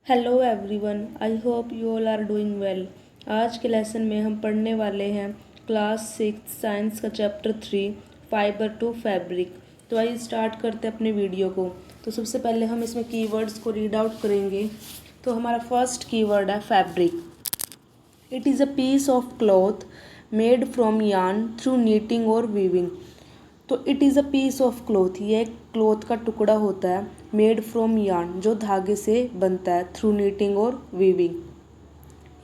Hello everyone, I hope you all are doing well. आज के lesson में हम पढ़ने वाले हैं क्लास 6 साइंस का चैप्टर 3 फाइबर टू फैब्रिक। तो आइए स्टार्ट करते हैं अपने वीडियो को। तो सबसे पहले हम इसमें कीवर्ड्स को रीड आउट करेंगे। तो हमारा फर्स्ट कीवर्ड है fabric. It is a piece of cloth made from yarn through knitting और वीविंग। तो it is a piece of cloth, ये एक क्लॉथ का टुकड़ा होता है। मेड फ्रॉम यार्न, जो धागे से बनता है। थ्रू नीटिंग और वीविंग,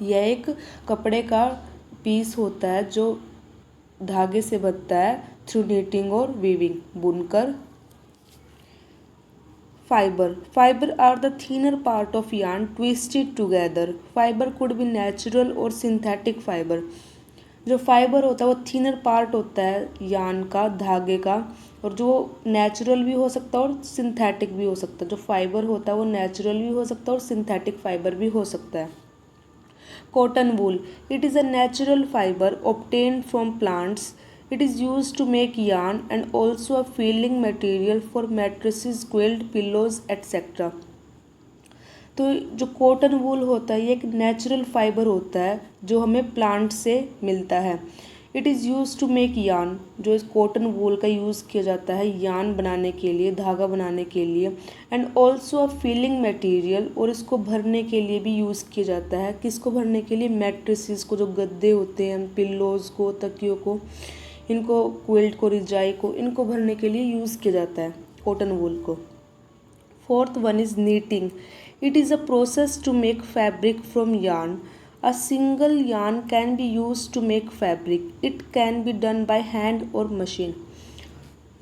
यह एक कपड़े का पीस होता है जो धागे से बनता है। थ्रू नीटिंग और वीविंग, बुनकर। Fibre are the thinner part of yarn twisted together. Fibre could be natural और सिंथेटिक फाइबर। जो फाइबर होता है वो थिनर पार्ट होता है यार्न का, धागे का, और जो नेचुरल भी हो सकता है और सिंथेटिक भी हो सकता है। जो फाइबर होता है वो नेचुरल भी हो सकता है और सिंथेटिक फाइबर भी हो सकता है। Cotton wool, it is a natural fibre obtained from plants. It is used to make yarn and also a filling material for mattresses, quilt, pillows, etc. तो जो कॉटन वूल होता है ये एक नेचुरल फाइबर होता है जो हमें प्लांट से मिलता है। It is use to make yarn, जो इस कॉटन वूल का यूज़ किया जाता है यार्न बनाने के लिए, धागा बनाने के लिए। And also a filling material, और इसको भरने के लिए भी यूज़ किया जाता है। किसको भरने के लिए? मैट्रेसेस को, जो गद्दे होते हैं, पिल्लोज़ को, तकियों को, इनको, क्विल्ट को, रिजाई को, इनको भरने के लिए यूज़ किया जाता है कॉटन वूल को। Fourth one is knitting. It is a process to make fabric from yarn. A single yarn can be used to make fabric. It can be done by hand or machine.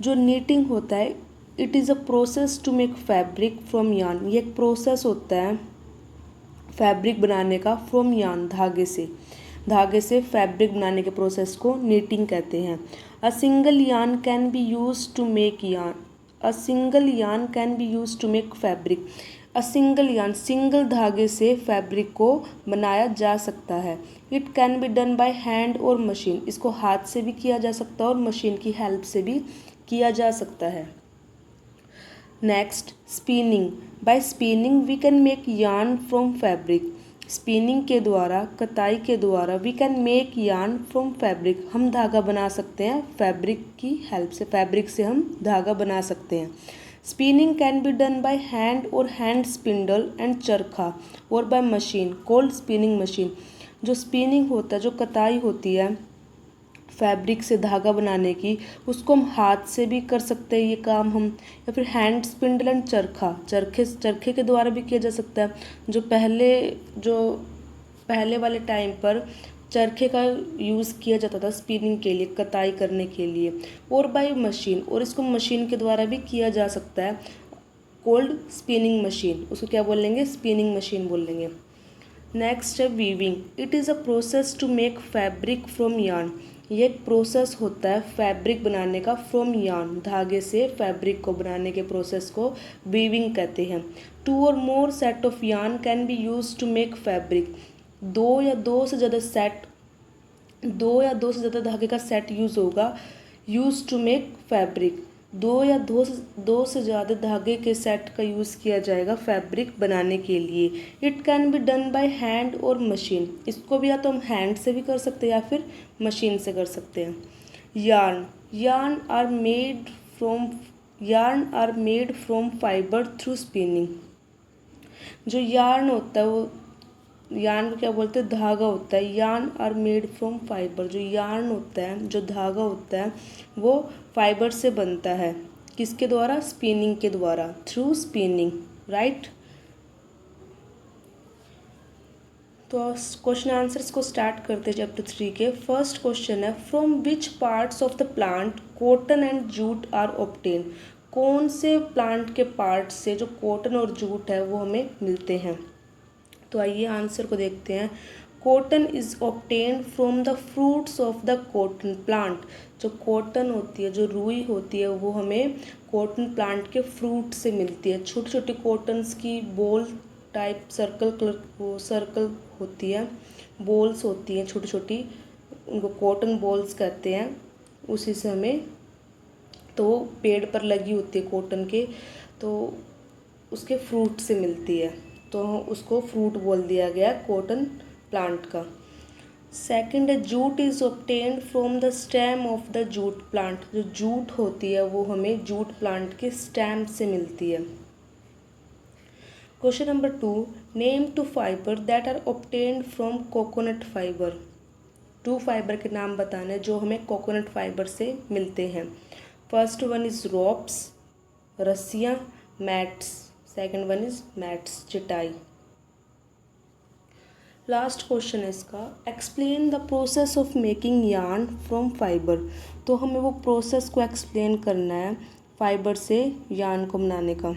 जो knitting होता है, it is a process to make fabric from yarn. ये एक process होता है fabric बनाने का from yarn, धागे से। धागे से फैब्रिक बनाने के प्रोसेस को नीटिंग कहते हैं। A single yarn can be use to make yarn. A single yarn can be use to make fabric. A single yarn, single धागे से फैब्रिक को बनाया जा सकता है। It can be done by hand और मशीन, इसको हाथ से भी किया जा सकता है और मशीन की हेल्प से भी किया जा सकता है। Next, spinning. By spinning we can make yarn from fabric. Spinning के द्वारा, कताई के द्वारा, we can make yarn from fabric, हम धागा बना सकते हैं फैब्रिक की हेल्प से। फैब्रिक से हम धागा बना सकते हैं। Spinning can be done by hand और हैंड स्पिंडल एंड चरखा, और by machine called spinning machine. जो स्पिनिंग होता है, जो कताई होती है फैब्रिक से धागा बनाने की, उसको हम हाथ से भी कर सकते हैं ये काम हम, या फिर हैंड स्पिंडल एंड चरखा, चरखे के द्वारा भी किया जा सकता है। जो पहले वाले टाइम पर चरखे का यूज़ किया जाता था स्पिनिंग के लिए, कताई करने के लिए। और बाय मशीन, और इसको मशीन के द्वारा भी किया जा सकता है, कोल्ड स्पिनिंग मशीन। उसको क्या बोलेंगे? स्पिनिंग मशीन बोलेंगे। नेक्स्ट है weaving. It is a process to make fabric from yarn. ये एक प्रोसेस होता है फैब्रिक बनाने का फ्रॉम yarn, धागे से फैब्रिक को बनाने के प्रोसेस को वीविंग कहते हैं। Two or more set of yarn can be use to make fabric. दो या दो से ज़्यादा धागे का सेट यूज़ होगा, यूज टू मेक फैब्रिक। दो से ज़्यादा धागे के सेट का यूज़ किया जाएगा फैब्रिक बनाने के लिए। It can be done by hand और मशीन, इसको भी या तो हम हैंड से भी कर सकते हैं या फिर मशीन से कर सकते हैं। Yarn are made from fibre through spinning. जो यार्न होता है वो, यार्न को क्या बोलते हैं? धागा होता है। Yarn are made from fibre, जो यार्न होता है, जो धागा होता है, वो फाइबर से बनता है। किसके द्वारा? स्पिनिंग के द्वारा, थ्रू स्पिनिंग, राइट। तो क्वेश्चन आंसर्स को स्टार्ट करते हैं चैप्टर 3 के। फर्स्ट क्वेश्चन है, from which parts of the plant cotton and jute are obtain. कौन से प्लांट के पार्ट से जो कॉटन और जूट है वो हमें मिलते हैं? तो आइए आंसर को देखते हैं। Cotton is obtained from the fruits of the cotton plant. जो कॉटन होती है, जो रुई होती है, वो हमें कॉटन प्लांट के फ्रूट से मिलती है। छोटी छोटी कॉटन्स की बॉल टाइप सर्कल होती है, बॉल्स होती हैं छोटी छोटी, उनको कॉटन बॉल्स कहते हैं। उसी से हमें, तो पेड़ पर लगी होती है कॉटन के, तो उसके फ्रूट से मिलती है। तो उसको फ्रूट बोल दिया गया कॉटन प्लांट का। सेकंड है jute is obtained from the stem of the jute plant. जो जूट होती है वो हमें जूट प्लांट के स्टेम से मिलती है। Question number 2, name two fibre that are obtained from coconut fibre. 2 fibre के नाम बताने जो हमें कोकोनट फाइबर से मिलते हैं। फर्स्ट वन इज़ रोप्स, रस्सियाँ, mats. Second one is mats, चटाई। लास्ट क्वेश्चन है इसका, explain the process of making yarn from fibre. तो हमें वो प्रोसेस को एक्सप्लेन करना है फाइबर से यार्न को बनाने का।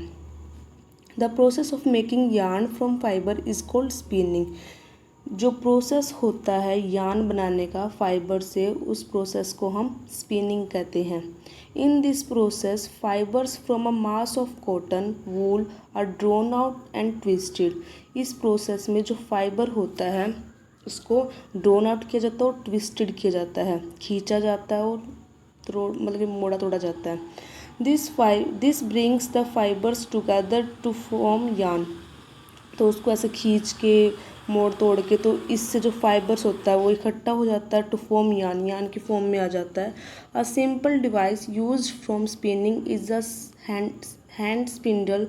The process of making yarn from fibre is called spinning. जो प्रोसेस होता है यार्न बनाने का फाइबर से, उस प्रोसेस को हम स्पिनिंग कहते हैं। In this process fibres from a mass of cotton wool are drawn out and twisted. इस प्रोसेस में जो फाइबर होता है उसको ड्रोन आउट किया जाता है और ट्विस्टेड किया जाता है, खींचा जाता है और मतलब कि मोड़ा तोड़ा जाता है। This brings the fibres together to form yarn. तो उसको ऐसे खींच के मोड़ तोड़ के, तो इससे जो फाइबर्स होता है वो इकट्ठा हो जाता है टू फॉर्म यार्न, यार्न की फॉर्म में आ जाता है। A simple device use from spinning is a hand spindle.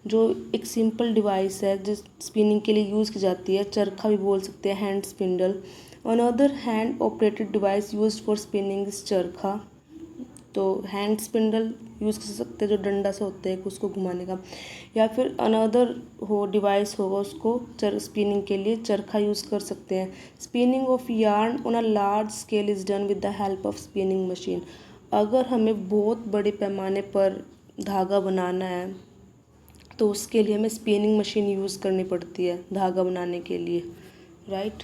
जो एक सिंपल डिवाइस है जो स्पिनिंग के लिए यूज़ की जाती है, चरखा भी बोल सकते हैं, hand spindle. Another hand operated device use for spinning is चरखा। तो हैंड स्पिंडल यूज़ कर सकते हैं जो डंडा से होता है उसको घुमाने का, या फिर अनदर हो डिवाइस होगा उसको स्पिनिंग के लिए चरखा यूज़ कर सकते हैं। Spinning of yarn on a large scale is done with the help of spinning machine. अगर हमें बहुत बड़े पैमाने पर धागा बनाना है तो उसके लिए हमें स्पिनिंग मशीन यूज़ करनी पड़ती है धागा बनाने के लिए, राइट।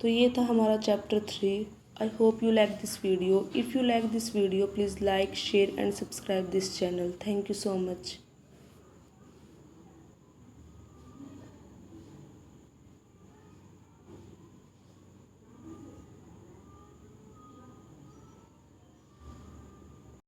तो ये था हमारा chapter 3। I hope you like this video. If you like this video, please like, share and subscribe this channel. Thank you so much.